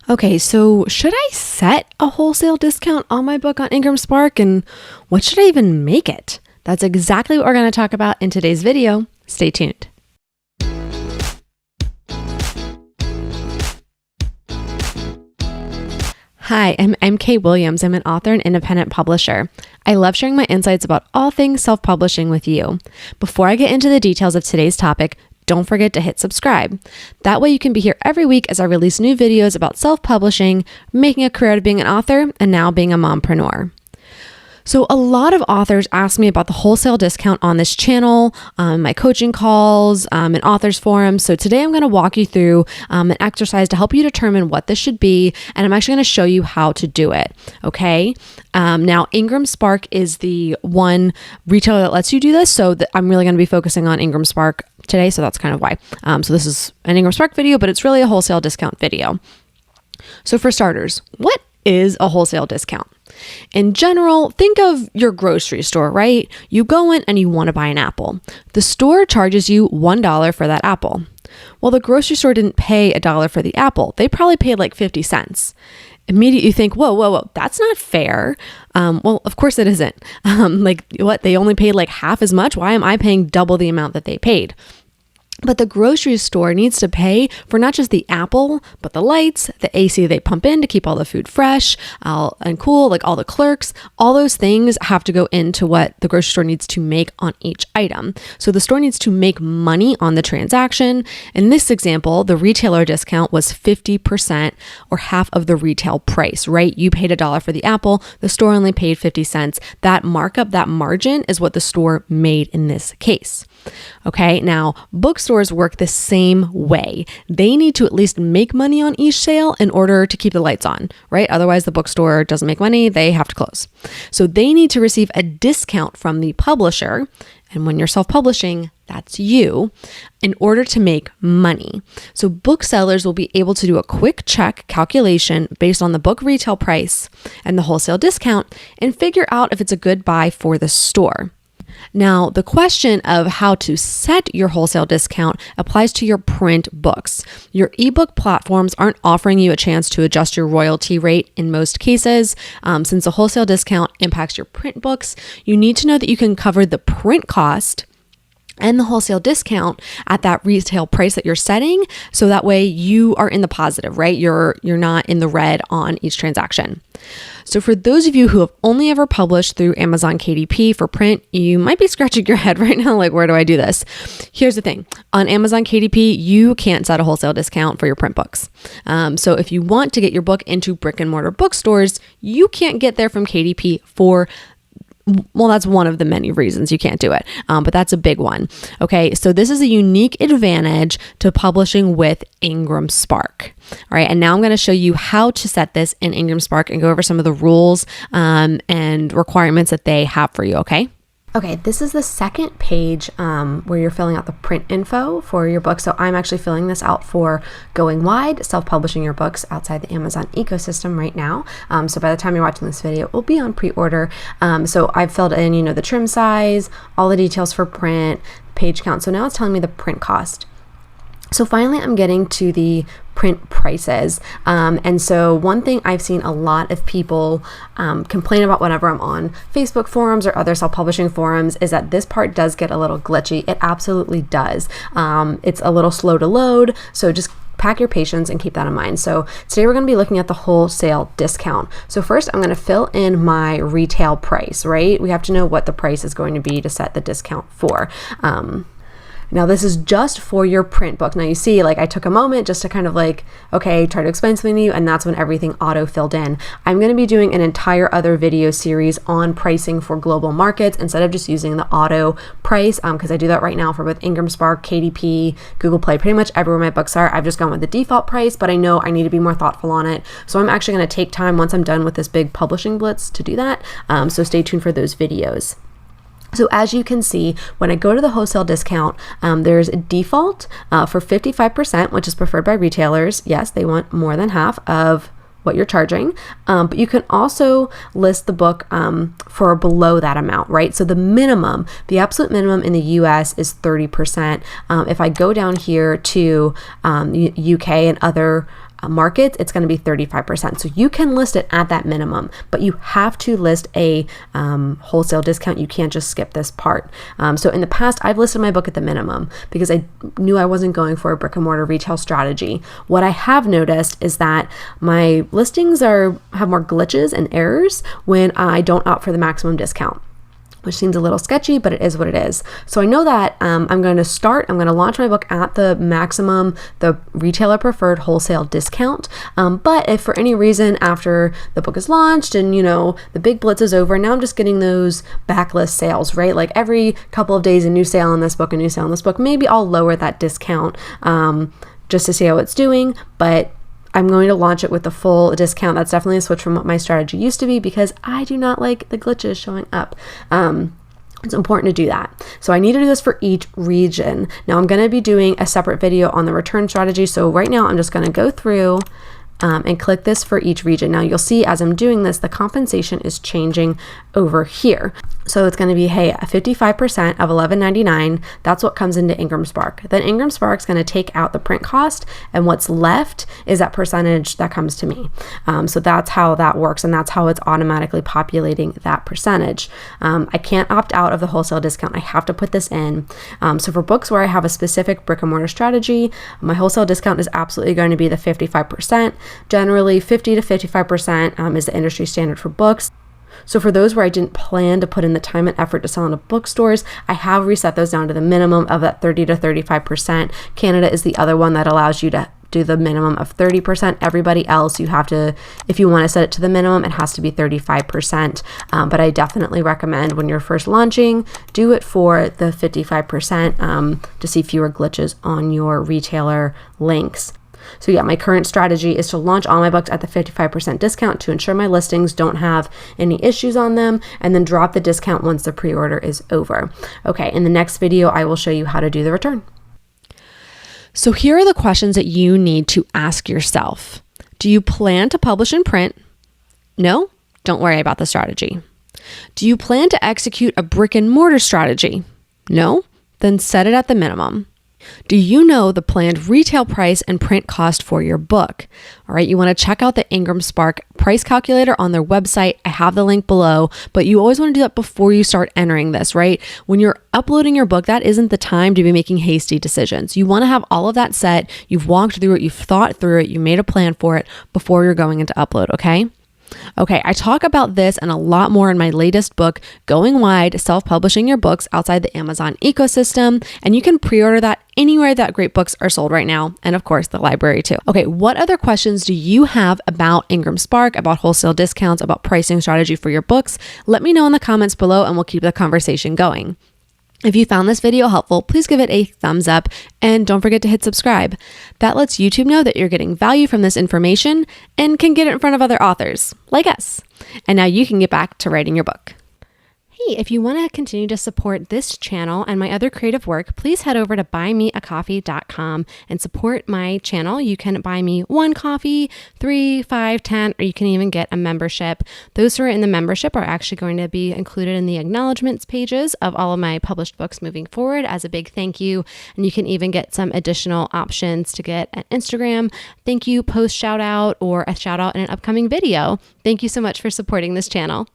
Okay, so should I set a wholesale discount on my book on IngramSpark, and what should I even make it? That's exactly what we're going to talk about in today's video. Stay tuned. Hi, I'm MK Williams. I'm an author and independent publisher. I love sharing my insights about all things self-publishing with you. Before I get into the details of today's topic, don't forget to hit subscribe. That way you can be here every week as I release new videos about self-publishing, making a career out of being an author, and now being a mompreneur. So a lot of authors ask me about the wholesale discount on this channel, my coaching calls, and authors forums. So today I'm going to walk you through an exercise to help you determine what this should be, and I'm actually going to show you how to do it. Okay. Now IngramSpark is the one retailer that lets you do this. So I'm really going to be focusing on IngramSpark today. So that's kind of why. So this is an IngramSpark video, but it's really a wholesale discount video. So for starters, what is a wholesale discount? In general, think of your grocery store, right? You go in and you want to buy an apple. The store charges you $1 for that apple. Well, the grocery store didn't pay $1 for the apple. They probably paid like 50 cents. Immediately you think, whoa, that's not fair. Well, of course it isn't. Like what? They only paid like half as much? Why am I paying double the amount that they paid? But the grocery store needs to pay for not just the apple, but the lights, the AC they pump in to keep all the food fresh and cool, like all the clerks, all those things have to go into what the grocery store needs to make on each item. So the store needs to make money on the transaction. In this example, the retailer discount was 50% or half of the retail price, right? You paid $1 for the apple, the store only paid 50 cents. That markup, that margin is what the store made in this case. Okay, now bookstores work the same way. They need to at least make money on each sale in order to keep the lights on, right? Otherwise, the bookstore doesn't make money, they have to close. So they need to receive a discount from the publisher. And when you're self-publishing, that's you, in order to make money. So booksellers will be able to do a quick check calculation based on the book retail price and the wholesale discount and figure out if it's a good buy for the store. Now, the question of how to set your wholesale discount applies to your print books. Your ebook platforms aren't offering you a chance to adjust your royalty rate in most cases. Since the wholesale discount impacts your print books, you need to know that you can cover the print cost and the wholesale discount at that retail price that you're setting. So that way you are in the positive, right? You're not in the red on each transaction. So for those of you who have only ever published through Amazon KDP for print, you might be scratching your head right now, like, where do I do this? Here's the thing. On Amazon KDP, you can't set a wholesale discount for your print books. So if you want to get your book into brick-and-mortar bookstores, you can't get there from KDP well, that's one of the many reasons you can't do it, but that's a big one. Okay, so this is a unique advantage to publishing with IngramSpark. All right, and now I'm going to show you how to set this in IngramSpark and go over some of the rules and requirements that they have for you, okay? Okay, this is the second page where you're filling out the print info for your book. So I'm actually filling this out for going wide, self-publishing your books outside the Amazon ecosystem right now. So by the time you're watching this video, it will be on pre-order. So I've filled in, the trim size, all the details for print, page count. So now it's telling me the print cost. So finally, I'm getting to the print prices. And so one thing I've seen a lot of people complain about whenever I'm on Facebook forums or other self-publishing forums is that this part does get a little glitchy. It absolutely does. It's a little slow to load. So just pack your patience and keep that in mind. So today we're going to be looking at the wholesale discount. So first I'm going to fill in my retail price, right? We have to know what the price is going to be to set the discount for. Now this is just for your print book. Now you see, I took a moment just to kind of try to explain something to you, and that's when everything auto filled in. I'm going to be doing an entire other video series on pricing for global markets instead of just using the auto price, because I do that right now for both IngramSpark, KDP, Google Play, pretty much everywhere my books are. I've just gone with the default price, but I know I need to be more thoughtful on it. So I'm actually going to take time once I'm done with this big publishing blitz to do that. So stay tuned for those videos. So as you can see, when I go to the wholesale discount, there's a default for 55%, which is preferred by retailers. Yes, they want more than half of what you're charging, but you can also list the book for below that amount, right? So the absolute minimum in the US is 30%. If I go down here to UK and other markets, it's going to be 35%. So you can list it at that minimum, but you have to list a wholesale discount. You can't just skip this part. So in the past, I've listed my book at the minimum because I knew I wasn't going for a brick and mortar retail strategy. What I have noticed is that my listings have more glitches and errors when I don't opt for the maximum discount, which seems a little sketchy, but it is what it is. So I know that I'm going to launch my book at the maximum, the retailer preferred wholesale discount. But if for any reason after the book is launched and, the big blitz is over, now I'm just getting those backlist sales, right? Like every couple of days, a new sale on this book, maybe I'll lower that discount just to see how it's doing. But I'm going to launch it with the full discount. That's definitely a switch from what my strategy used to be because I do not like the glitches showing up. It's important to do that. So I need to do this for each region. Now I'm going to be doing a separate video on the return strategy. So right now I'm just going to go through and click this for each region. Now you'll see as I'm doing this, the compensation is changing over here. So it's going to be, hey, 55% of $11.99. That's what comes into IngramSpark. Then IngramSpark is going to take out the print cost, and what's left is that percentage that comes to me. So that's how that works, and that's how it's automatically populating that percentage. I can't opt out of the wholesale discount. I have to put this in. So for books where I have a specific brick and mortar strategy, my wholesale discount is absolutely going to be the 55%. Generally, 50 to 55% is the industry standard for books. So for those where I didn't plan to put in the time and effort to sell into bookstores, I have reset those down to the minimum of that 30 to 35%. Canada is the other one that allows you to do the minimum of 30%. Everybody else, you have to, if you want to set it to the minimum, it has to be 35%. But I definitely recommend when you're first launching, do it for the 55% to see fewer glitches on your retailer links. So yeah, my current strategy is to launch all my books at the 55% discount to ensure my listings don't have any issues on them, and then drop the discount once the pre-order is over. Okay, in the next video, I will show you how to do the return. So here are the questions that you need to ask yourself. Do you plan to publish in print? No? Don't worry about the strategy. Do you plan to execute a brick and mortar strategy? No? Then set it at the minimum. Do you know the planned retail price and print cost for your book? All right, you want to check out the IngramSpark price calculator on their website. I have the link below, but you always want to do that before you start entering this, right? When you're uploading your book, that isn't the time to be making hasty decisions. You want to have all of that set. You've walked through it, you've thought through it, you made a plan for it before you're going into upload, okay? Okay, I talk about this and a lot more in my latest book, Going Wide, Self-Publishing Your Books Outside the Amazon Ecosystem, and you can pre-order that anywhere that great books are sold right now, and of course, the library too. Okay, what other questions do you have about IngramSpark, about wholesale discounts, about pricing strategy for your books? Let me know in the comments below and we'll keep the conversation going. If you found this video helpful, please give it a thumbs up and don't forget to hit subscribe. That lets YouTube know that you're getting value from this information and can get it in front of other authors like us. And now you can get back to writing your book. Hey, if you want to continue to support this channel and my other creative work, please head over to buymeacoffee.com and support my channel. You can buy me 1 coffee, 3, 5, 10, or you can even get a membership. Those who are in the membership are actually going to be included in the acknowledgements pages of all of my published books moving forward as a big thank you. And you can even get some additional options to get an Instagram thank you post shout out or a shout out in an upcoming video. Thank you so much for supporting this channel.